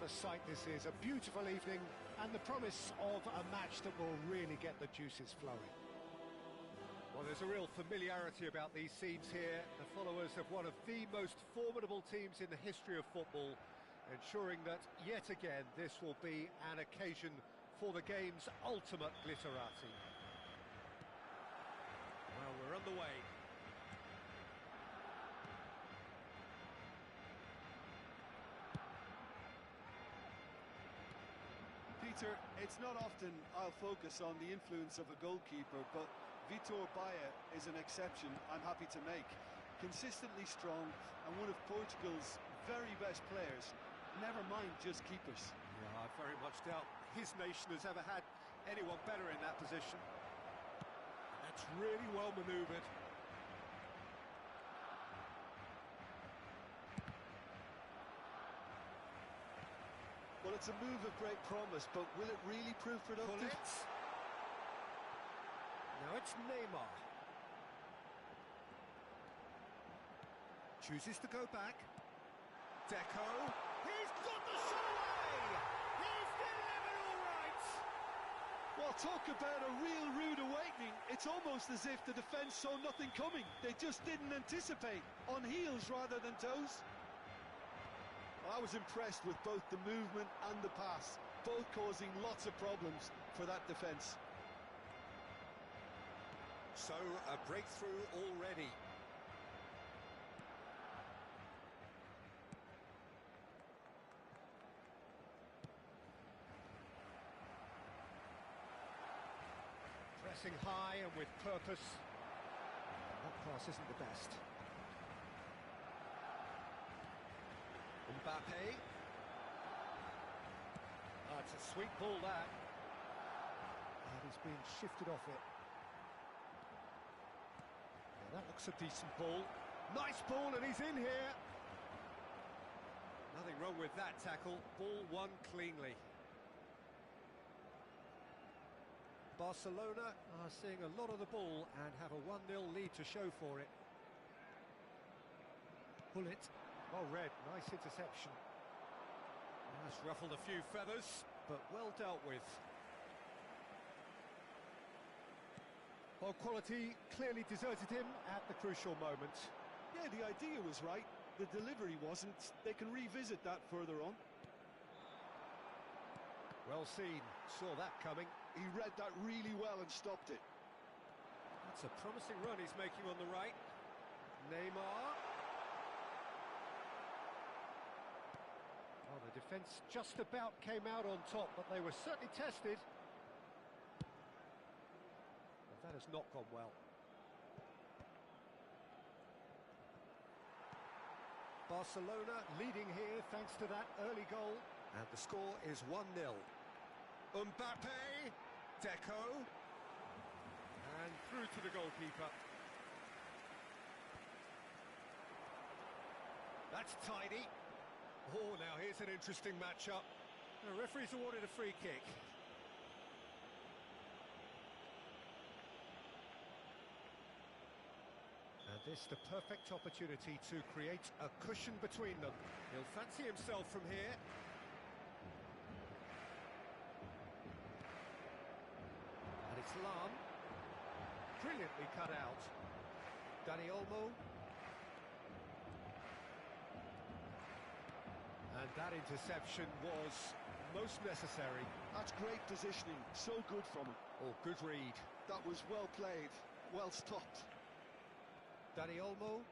a sight this is, a beautiful evening and the promise of a match that will really get the juices flowing. Well, there's a real familiarity about these scenes here, the followers of one of the most formidable teams in the history of football, ensuring that, yet again, this will be an occasion for the game's ultimate glitterati. Well, we're underway. Peter, it's not often I'll focus on the influence of a goalkeeper, but Vitor Baia is an exception I'm happy to make. Consistently strong and one of Portugal's very best players, never mind just keepers. Yeah, I very much doubt his nation has ever had anyone better in that position. And that's really well manoeuvred. Well, it's a move of great promise, but will it really prove productive? Pull it. Now it's Neymar. Chooses to go back. Deco. He's got the shot away! He's delivered all right! Well, talk about a real rude awakening. It's almost as if the defence saw nothing coming. They just didn't anticipate. On heels rather than toes. Well, I was impressed with both the movement and the pass, both causing lots of problems for that defence. So, a breakthrough already. Pressing high and with purpose. That pass isn't the best. Mbappe. Oh, it's a sweet ball, that. And he's being shifted off it. Yeah, that looks a decent ball. Nice ball, and he's in here. Nothing wrong with that tackle. Ball won cleanly. Barcelona are seeing a lot of the ball and have a 1-0 lead to show for it. Pull it. Well read, nice interception. That's ruffled a few feathers, but well dealt with. Well, quality clearly deserted him at the crucial moment. Yeah, the idea was right, the delivery wasn't. They can revisit that further on. Well seen, saw that coming. He read that really well and stopped it. That's a promising run he's making on the right. Neymar. Well, the defence just about came out on top, but they were certainly tested. Well, that has not gone well. Barcelona leading here thanks to that early goal. And the score is 1-0. Mbappe, Deco, and through to the goalkeeper. That's tidy. Oh, now here's an interesting matchup. The referee's awarded a free kick. And this the perfect opportunity to create a cushion between them. He'll fancy himself from here. And it's Lam. Brilliantly cut out. Dani Olmo. And that interception was most necessary. That's great positioning, so good from him. Oh, good read. That was well played, well stopped. Dani Olmo.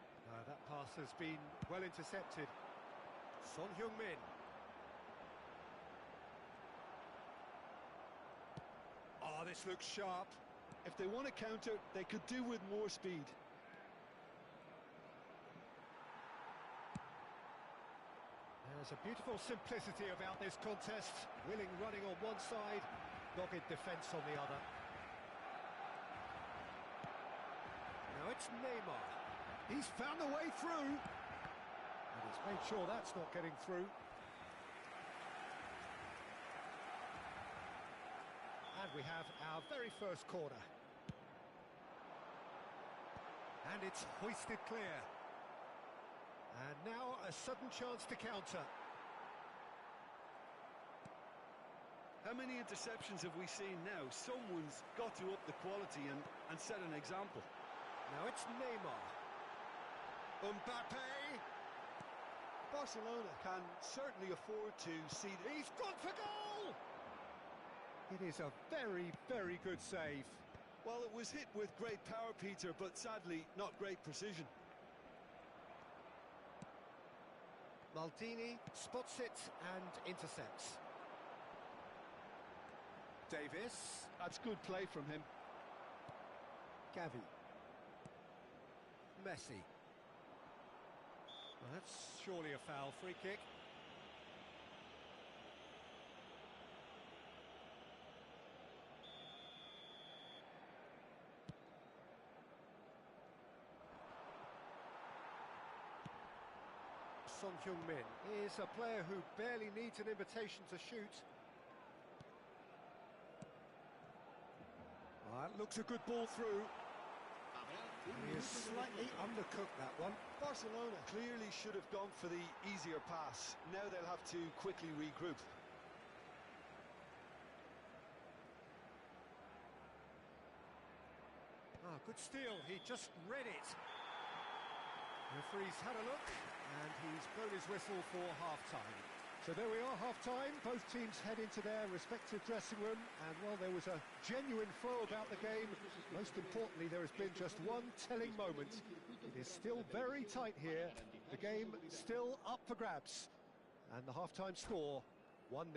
That pass has been well intercepted. Son Heung-min. Oh, this looks sharp. If they want to counter, they could do with more speed. There's a beautiful simplicity about this contest. Willing running on one side, dogged defence on the other. Now it's Neymar. He's found a way through. And he's made sure that's not getting through. And we have our very first corner. And it's hoisted clear. And now a sudden chance to counter. How many interceptions have we seen now? Someone's got to up the quality and set an example. Now it's Neymar. Mbappe. Barcelona can certainly afford to see... He's gone for goal! It is a very, very good save. Well, it was hit with great power, Peter, but sadly not great precision. Maldini spots it and intercepts. Davis. That's good play from him. Gavi. Messi. Well, that's surely a foul. Free kick. Son Heung-min is a player who barely needs an invitation to shoot. That looks a good ball through. He is slightly undercooked, that one. Barcelona clearly should have gone for the easier pass. Now they'll have to quickly regroup. Ah, good steal. He just read it. Referee's had a look, and he's blown his whistle for half-time. So there we are, half-time. Both teams head into their respective dressing room, and while there was a genuine flow about the game, most importantly, there has been just one telling moment. It is still very tight here. The game still up for grabs. And the half-time score, 1-0.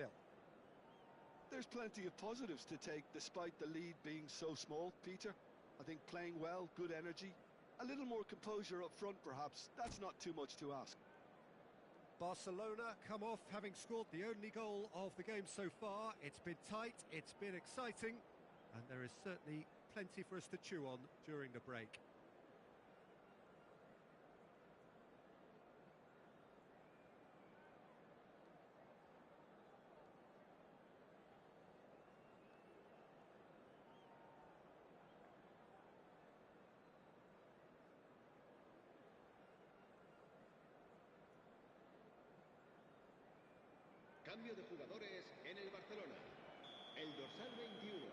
There's plenty of positives to take, despite the lead being so small, Peter. I think playing well, good energy. A little more composure up front, perhaps. That's not too much to ask. Barcelona come off having scored the only goal of the game so far. It's been tight, it's been exciting, and there is certainly plenty for us to chew on during the break. Cambio de jugadores en el Barcelona. El dorsal 21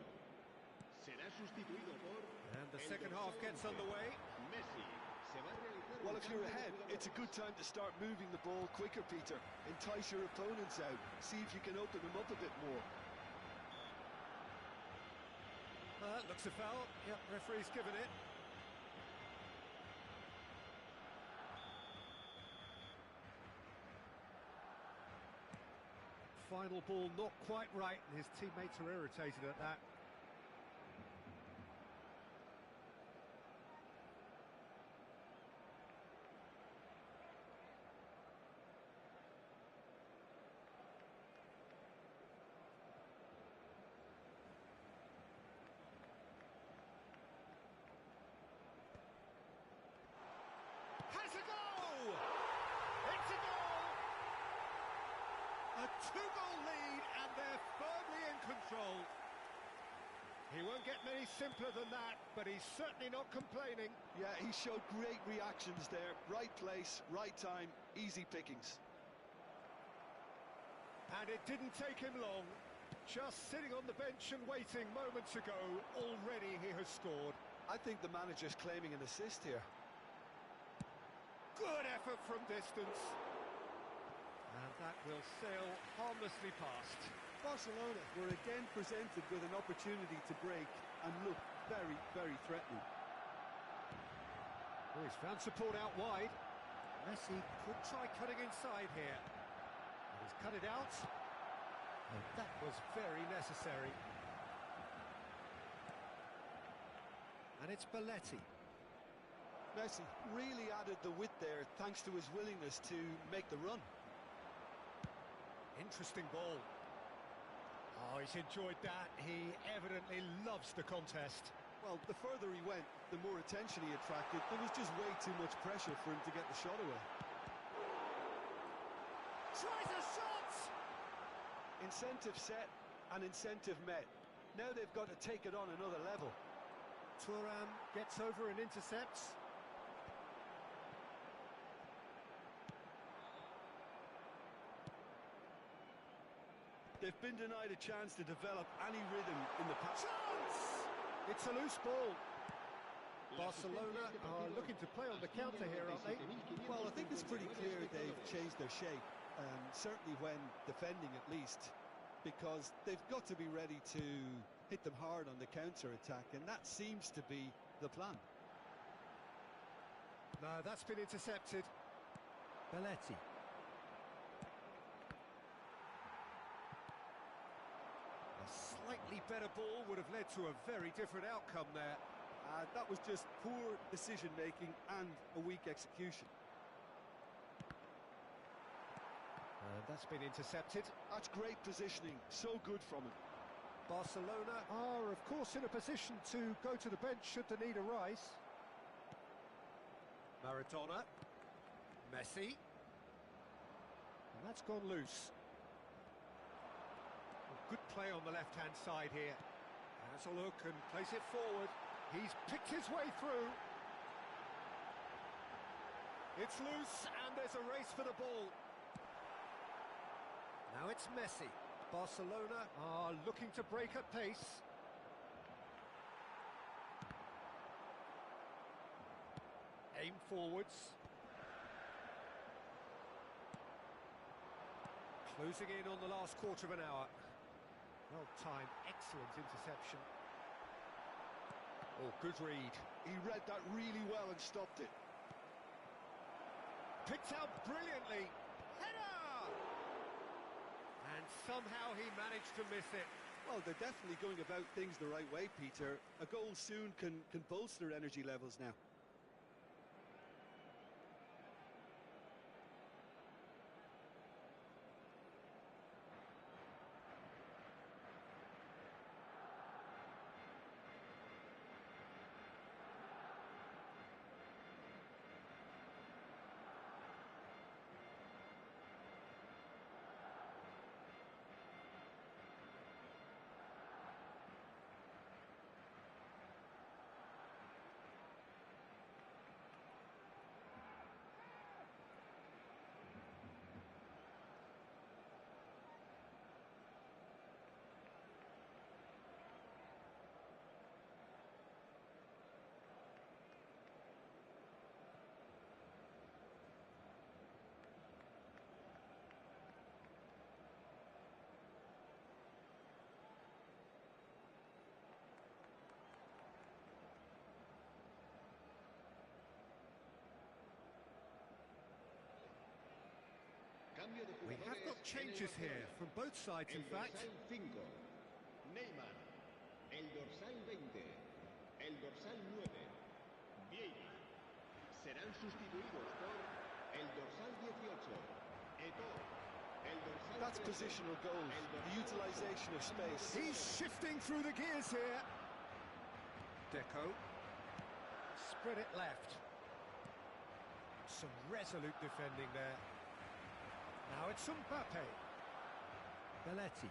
será sustituido por... And the second half gets underway. Messi. Se va a realizar Well, if you're ahead, it's a good time to start moving the ball quicker, Peter. Entice your opponents out. See if you can open them up a bit more. Looks a foul. Yep, referee's given it. Final ball not quite right, and his teammates are irritated at that. Has a goal! It's a goal! A two-goal lead, and they're firmly in control. He won't get many simpler than that, but he's certainly not complaining. Yeah, he showed great reactions there. Right place, right time, easy pickings. And it didn't take him long. Just sitting on the bench and waiting moments ago, already he has scored. I think the manager's claiming an assist here. Good effort from distance. And that will sail harmlessly past. Barcelona were again presented with an opportunity to break and look very, very threatening. Oh, he's found support out wide. Messi could try cutting inside here. And he's cut it out. And that was very necessary. And it's Belletti. Messi really added the width there thanks to his willingness to make the run. Interesting ball. Oh, he's enjoyed that. He evidently loves the contest. Well, the further he went, the more attention he attracted. There was just way too much pressure for him to get the shot away. Tries a shot! Incentive set and incentive met. Now they've got to take it on another level. Thuram gets over and intercepts. They've been denied a chance to develop any rhythm in the past. Chance! It's a loose ball. Barcelona are looking to play on the counter here, aren't they? Well, I think it's pretty clear they've changed their shape, certainly when defending at least, because they've got to be ready to hit them hard on the counter-attack, and that seems to be the plan. No, that's been intercepted. Belletti. A slightly better ball would have led to a very different outcome there. That was just poor decision-making and a weak execution. That's been intercepted. That's great positioning, so good from him. Barcelona are, of course, in a position to go to the bench should the need arise. Maradona. Messi. And that's gone loose. Good play on the left-hand side here. Has a look and plays it forward. He's picked his way through. It's loose and there's a race for the ball. Now it's Messi. Barcelona are looking to break at pace. Aim forwards. Closing in on the last quarter of an hour. Well timed, excellent interception. Oh, good read. He read that really well and stopped it. Picked out brilliantly. Header! And somehow he managed to miss it. Well, they're definitely going about things the right way, Peter. A goal soon can bolster energy levels now. We have got changes here from both sides, in fact. Neymar, el dorsal 20, el dorsal 9, Vieira. Serán sustituidos por el dorsal 18, Eto'o. That's positional goals, the utilisation of space. He's shifting through the gears here. Deco. Spread it left. Some resolute defending there. Now it's Mbappe. Belletti.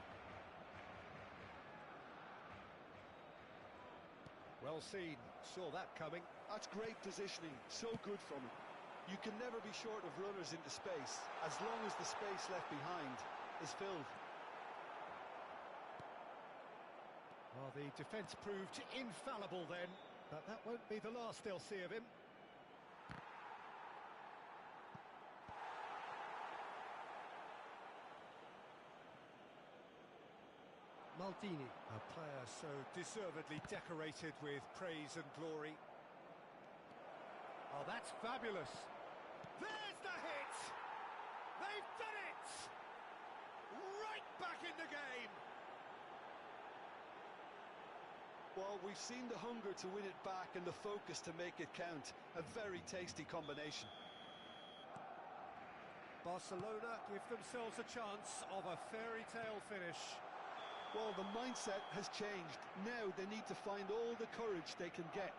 Well seen, saw that coming. That's great positioning, so good from him. You can never be short of runners into space, as long as the space left behind is filled. Well, the defence proved infallible then, but that won't be the last they'll see of him. Maldini. A player so deservedly decorated with praise and glory. Oh, that's fabulous. There's the hit! They've done it! Right back in the game! Well, we've seen the hunger to win it back and the focus to make it count. A very tasty combination. Barcelona give themselves a chance of a fairy tale finish. Well, the mindset has changed. Now they need to find all the courage they can get.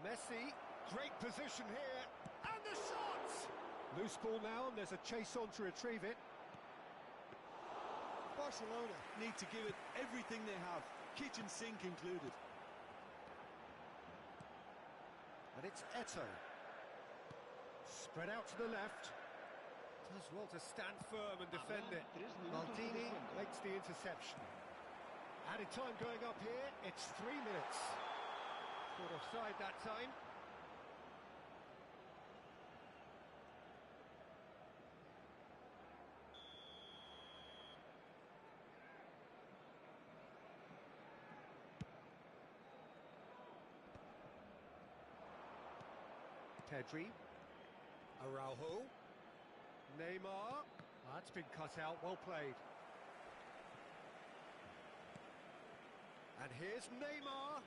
Messi, great position here, and the shot! Loose ball now, and there's a chase on to retrieve it. Barcelona need to give it everything they have, kitchen sink included. And it's Eto'o. Spread out to the left. Does well to stand firm and defend it. Maldini makes the interception. Added time going up here, it's 3 minutes. Caught offside that time. Pedri. Araujo. Neymar. That's been cut out, well played. And here's Neymar.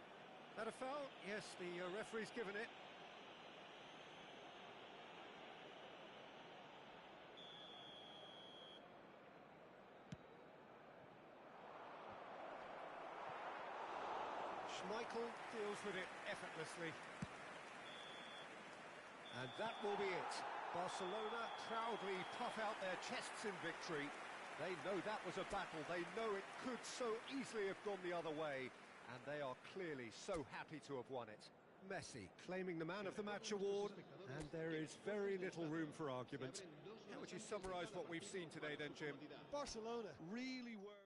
That a foul? Yes, the referee's given it. Schmeichel deals with it effortlessly. And that will be it. Barcelona proudly puff out their chests in victory. They know that was a battle. They know it could so easily have gone the other way. And they are clearly so happy to have won it. Messi claiming the Man of the Match award. And there is very little room for argument. How would you summarise what we've seen today then, Jim? Barcelona really were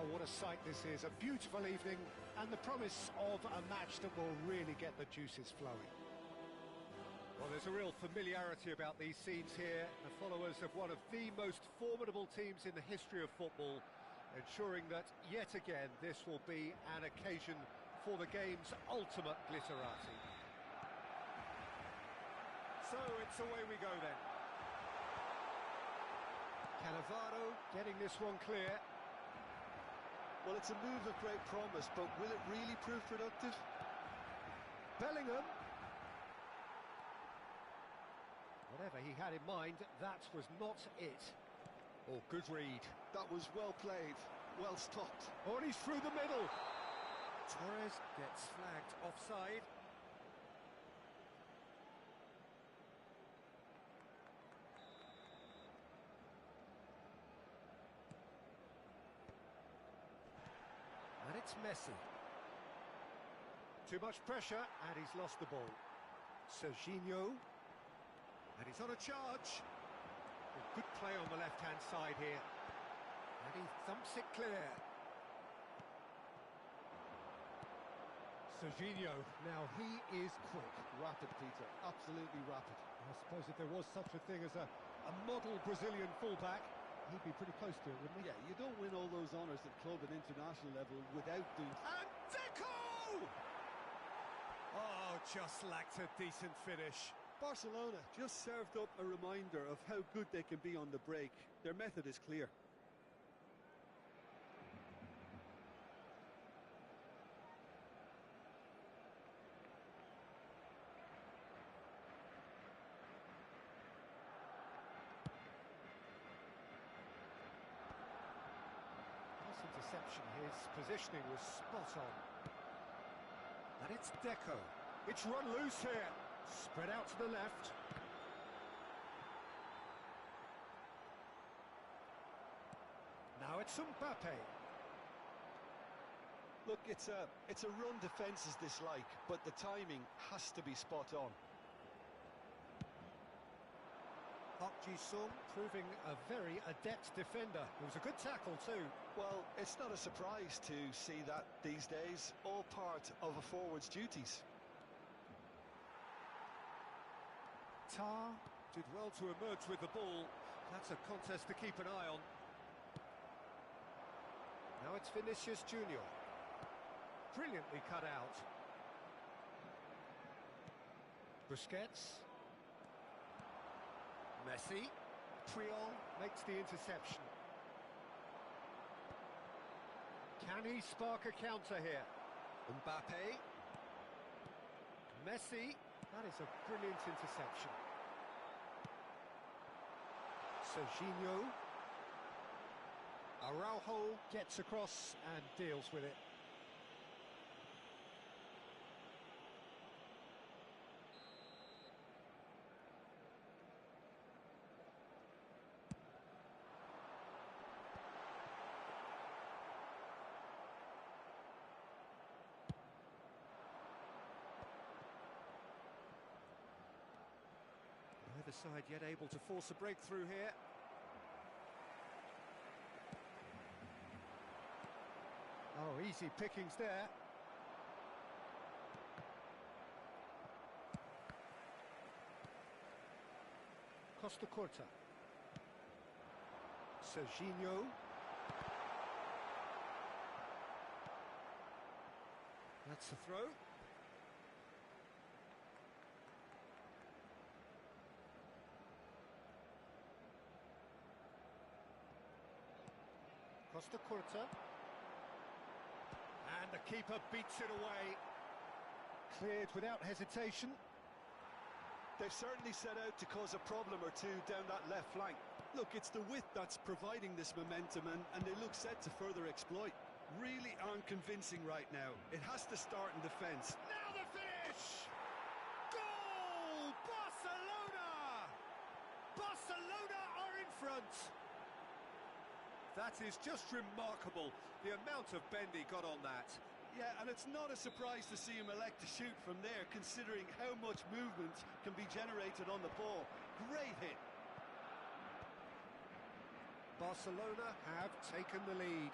Oh, what a sight this is. A beautiful evening and the promise of a match that will really get the juices flowing. Well, there's a real familiarity about these scenes here. The followers of one of the most formidable teams in the history of football, ensuring that, yet again, this will be an occasion for the game's ultimate glitterati. So, it's away we go then. Cannavaro getting this one clear. Well, it's a move of great promise, but will it really prove productive? Bellingham. Whatever he had in mind, that was not it. Oh, good read. That was well played, well stopped. Oh, and he's through the middle. Torres gets flagged offside. And it's Messi. Too much pressure, and he's lost the ball. Serginho. And he's on a charge. Oh, good play on the left-hand side here. And he thumps it clear. Serginho, now he is quick. Rapid, Peter, absolutely rapid. I suppose if there was such a thing as a model Brazilian fullback, he'd be pretty close to it, wouldn't he? Yeah, you don't win all those honours at club and international level without doing... And Deco! Oh, just lacked a decent finish. Barcelona just served up a reminder of how good they can be on the break. Their method is clear. Interception, his positioning was spot on. And it's Deco. It's run loose here. Spread out to the left. Now it's Mbappe. Look, it's a run defence is dislike, but the timing has to be spot on. Park Ji-sung proving a very adept defender. It was a good tackle too. Well, it's not a surprise to see that these days, all part of a forward's duties. Tar did well to emerge with the ball. That's a contest to keep an eye on. Now it's Vinicius Junior. Brilliantly cut out. Busquets. Messi. Puyol makes the interception. Can he spark a counter here? Mbappe. Messi. That is a brilliant interception. Serginho. Araujo gets across and deals with it. Neither side yet able to force a breakthrough here. Oh, easy pickings there. Costa Curta. Serginho. That's the throw. Costa Curta. And the keeper beats it away. Cleared without hesitation. They've certainly set out to cause a problem or two down that left flank. Look, it's the width that's providing this momentum, and they look set to further exploit. Really aren't convincing right now. It has to start in defence. Now the finish! Goal! Barcelona! Barcelona are in front! That is just remarkable, the amount of bend he got on that. Yeah, and it's not a surprise to see him elect to shoot from there, considering how much movement can be generated on the ball. Great hit. Barcelona have taken the lead.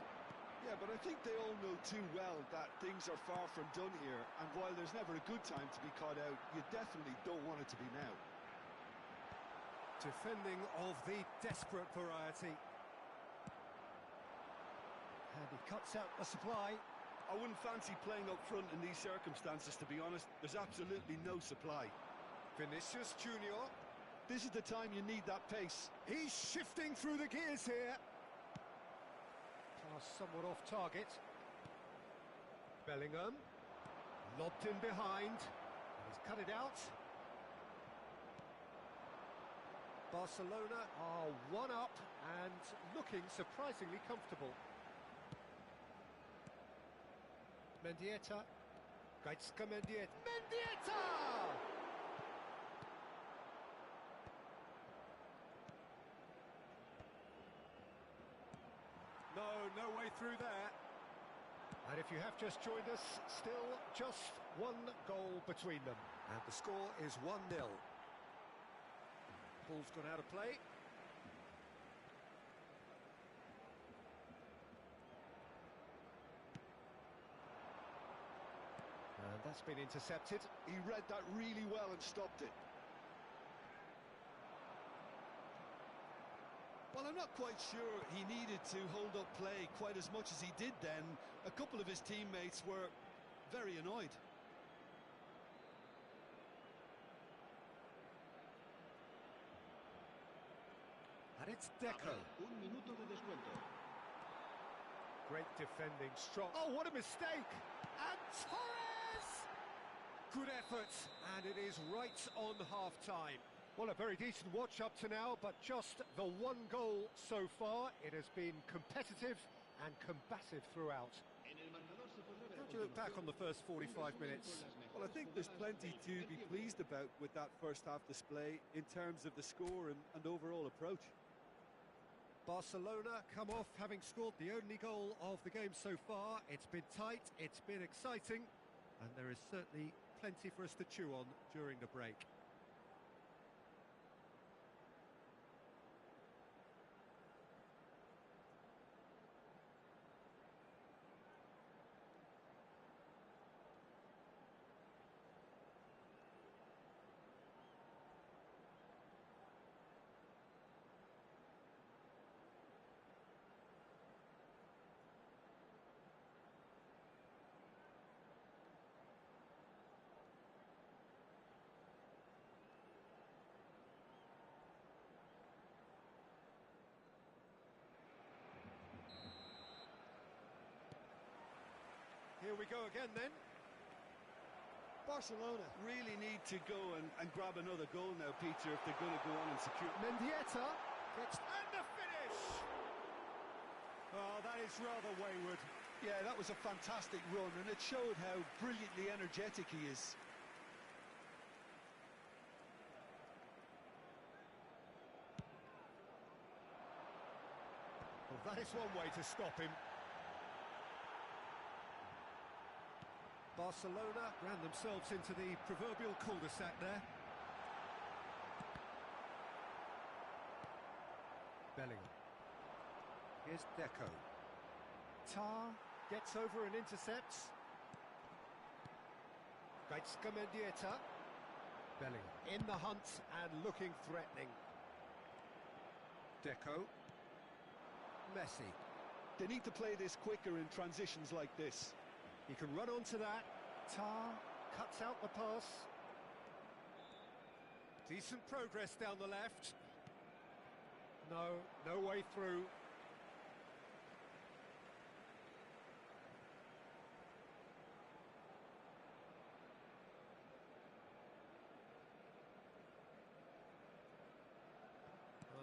Yeah, but I think they all know too well that things are far from done here, and while there's never a good time to be caught out, you definitely don't want it to be now. Defending of the desperate variety. And he cuts out the supply. I wouldn't fancy playing up front in these circumstances, to be honest. There's absolutely no supply. Vinicius Junior. This is the time you need that pace. He's shifting through the gears here. Pass somewhat off target. Bellingham. Lobbed in behind. He's cut it out. Barcelona are one up and looking surprisingly comfortable. Mendieta. Gaitska Mendieta. Mendieta! No way through there. And if you have just joined us, still just one goal between them. And the score is 1-0. Ball's gone out of play. And that's been intercepted. He read that really well and stopped it. Well, I'm not quite sure he needed to hold up play quite as much as he did then. A couple of his teammates were very annoyed. And it's Deco. Un minuto de descuento. Great defending, strong. Oh, what a mistake! And Torres! Good effort, and it is right on half-time. Well, a very decent watch up to now, but just the one goal so far. It has been competitive and combative throughout. How do you look back on the first 45 minutes? Well, I think there's plenty to be pleased about with that first half display in terms of the score and overall approach. Barcelona come off having scored the only goal of the game so far. It's been tight, it's been exciting, and there is certainly plenty for us to chew on during the break. Here we go again then. Barcelona really need to go and grab another goal now, Peter, if they're going to go on and secure. Mendieta gets... and the finish! Oh, that is rather wayward. Yeah, that was a fantastic run, and it showed how brilliantly energetic he is. Well, that is one way to stop him. Barcelona ran themselves into the proverbial cul-de-sac there. Bellingham. Here's Deco. Tar gets over and intercepts. Gaitska Mendieta. Bellingham in the hunt and looking threatening. Deco. Messi. They need to play this quicker in transitions like this. He can run onto that. Tar cuts out the pass. Decent progress down the left. No way through.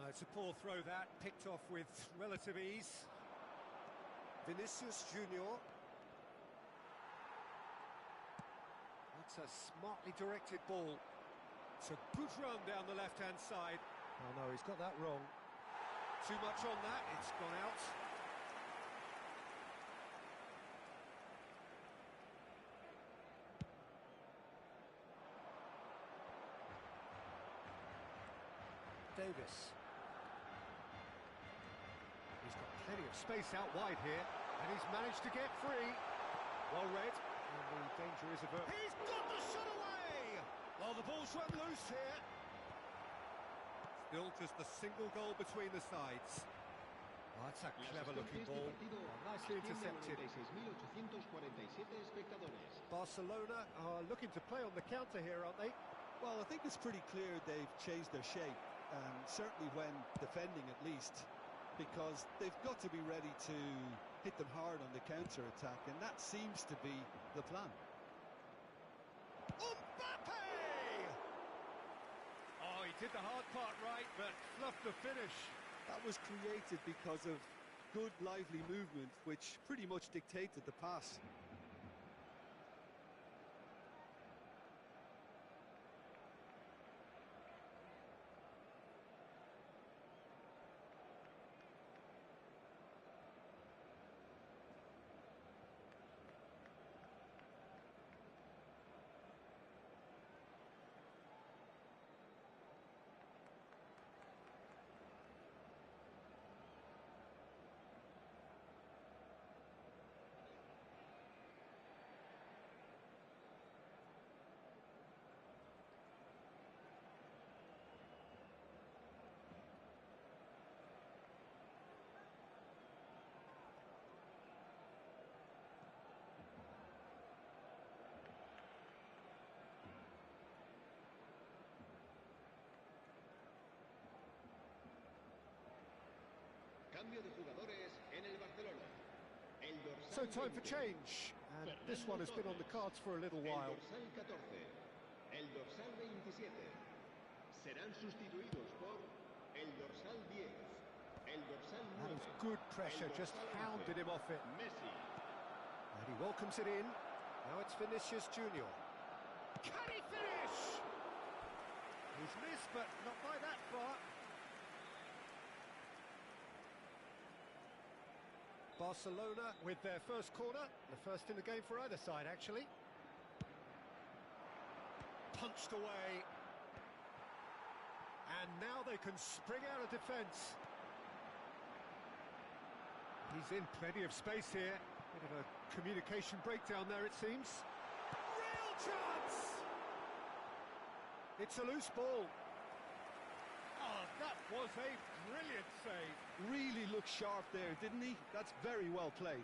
It's a poor throw that, picked off with relative ease. Vinicius Junior. That's a smartly directed ball. It's a good run down the left-hand side. Oh no, he's got that wrong. Too much on that, it's gone out. Davis. He's got plenty of space out wide here. And he's managed to get free. Well read. And the danger is averted. He's got the shot away! Well, the ball's run loose here. Still just a single goal between the sides. Oh, that's a clever-looking ball. Nicely intercepted. Barcelona are looking to play on the counter here, aren't they? Well, I think it's pretty clear they've changed their shape, certainly when defending at least, because they've got to be ready to hit them hard on the counter-attack, and that seems to be the plan. Mbappe! Oh, he did the hard part right, but fluffed the finish. That was created because of good, lively movement, which pretty much dictated the pass. Cambio de jugadores en el Barcelona. El dorsal So time for 20, change, and this one has been on the cards for a little while. El dorsal 14, el dorsal 27. Serán sustituidos por el dorsal 10, el dorsal 9. That is good pressure, el just dorsal hounded 11, him off it. Messi. And he welcomes it in. Now it's Vinicius Junior. Can he finish? He's missed, but not by that far. Barcelona with their first corner, the first in the game for either side, actually. Punched away. And now they can spring out of defence. He's in plenty of space here. Bit of a communication breakdown there, it seems. Real chance! It's a loose ball. Oh, that was a brilliant save. Really looked sharp there, didn't he? That's very well played.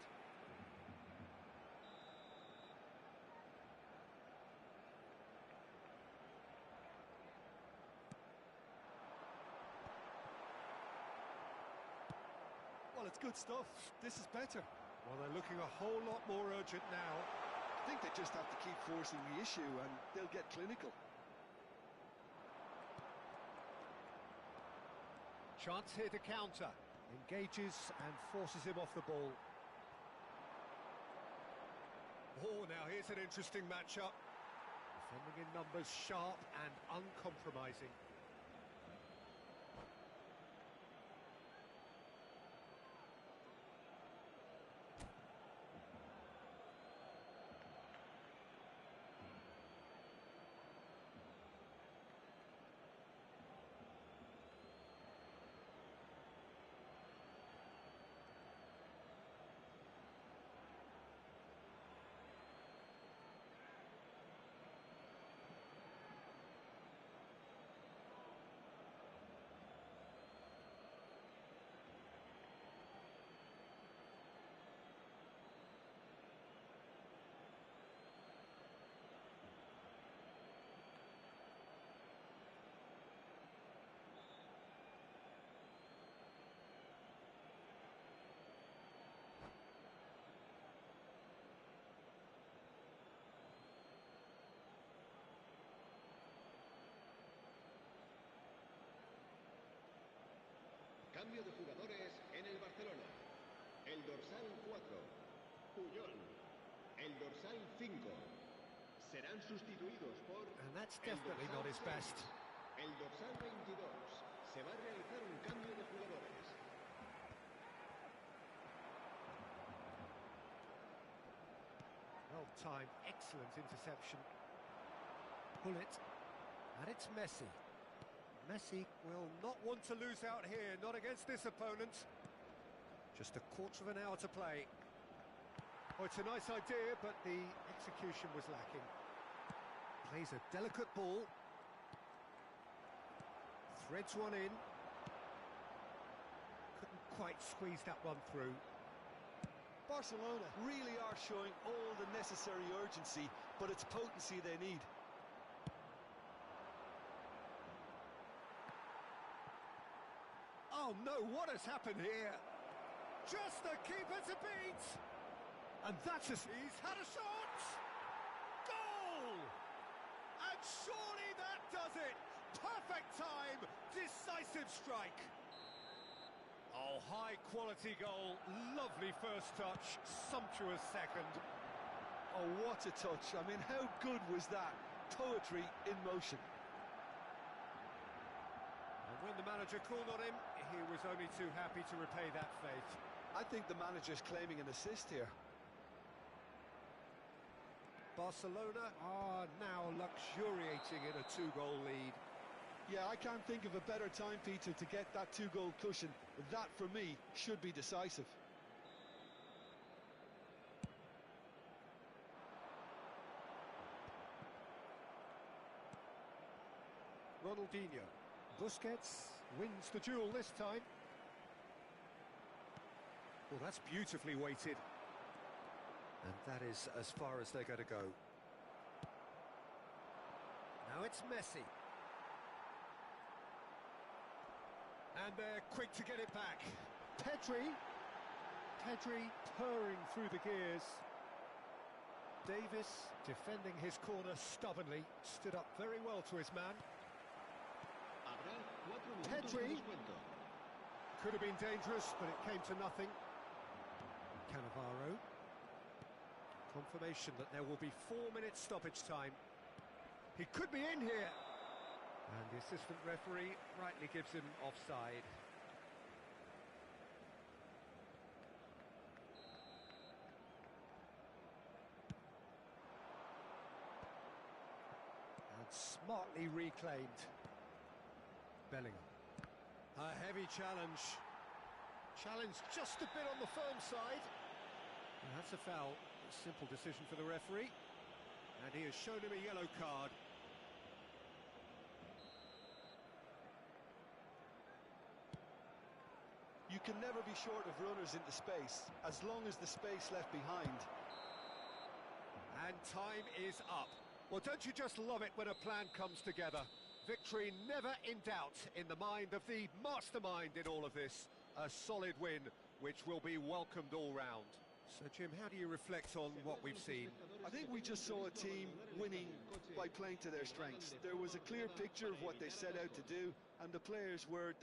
Well, it's good stuff. This is better. Well, they're looking a whole lot more urgent now. I think they just have to keep forcing the issue and they'll get clinical. Chance here to counter. Engages and forces him off the ball. Oh, now here's an interesting matchup. Defending in numbers, sharp and uncompromising. Cambio de jugadores en el Barcelona. El dorsal 4, Puyol. El dorsal 5. Serán sustituidos por... And that's definitely not his best. El dorsal 22. Se va a realizar un cambio de jugadores. Well timed, excellent interception. Pull it, and it's Messi. Messi will not want to lose out here, not against this opponent. Just a quarter of an hour to play. Oh, it's a nice idea, but the execution was lacking. Plays a delicate ball. Threads one in. Couldn't quite squeeze that one through. Barcelona really are showing all the necessary urgency, but it's potency they need. Oh no, what has happened here? Just the keeper to beat! And that's he's had a shot! Goal! And surely that does it! Perfect time, decisive strike. Oh, high quality goal, lovely first touch, sumptuous second. Oh, what a touch. I mean, how good was that? Poetry in motion. And when the manager called on him, he was only too happy to repay that faith. I think the manager's claiming an assist here. Barcelona are now luxuriating in a two-goal lead. Yeah, I can't think of a better time, Peter, to get that two-goal cushion. That, for me, should be decisive. Ronaldinho. Busquets wins the duel this time. Well, that's beautifully weighted. And that is as far as they're going to go. Now it's Messi. And they're quick to get it back. Pedri purring through the gears. Davis defending his corner stubbornly, stood up very well to his man. Pedri could have been dangerous, but it came to nothing. Cannavaro. Confirmation that there will be 4 minutes stoppage time. He could be in here. And the assistant referee rightly gives him offside. And smartly reclaimed. Bellingham. A heavy challenge. Challenge just a bit on the firm side. And that's a foul. A simple decision for the referee. And he has shown him a yellow card. You can never be short of runners into space, as long as the space left behind. And time is up. Well, don't you just love it when a plan comes together? Victory never in doubt in the mind of the mastermind in all of this. A solid win, which will be welcomed all round. So, Jim, how do you reflect on what we've seen? I think we just saw a team winning by playing to their strengths. There was a clear picture of what they set out to do, and the players were